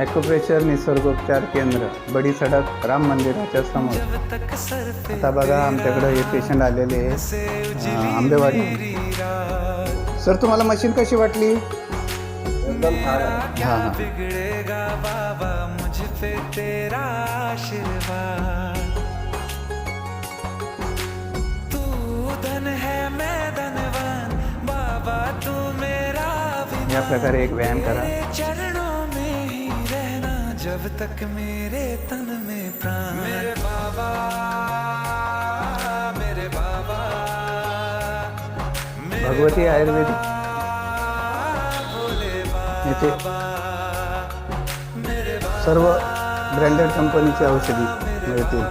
Acupressure निसर्गोपचार केंद्र, बडी सडक, राम मंदिराच्या समोर. आता बघा आमच्याकडं हे पेशंट आलेले आंबेवाडी. सर तुम्हाला मशीन कशी वाटली? एकदम छान आहे. हां हां. बिगड़ेगा बाबा मुझ पे तेरा आशीर्वाद. तू धन है मैं धनवान बाबा तू मेरा या प्रकारे एक व्यायाम करा. चरणों में ही रहना जब तक मेरे तन में प्राण. मेरे बाबा मेरे बाबा भगवती आयुर्वेदिक येथे सर्व ब्रँडेड कंपनीची औषधी मिळतील.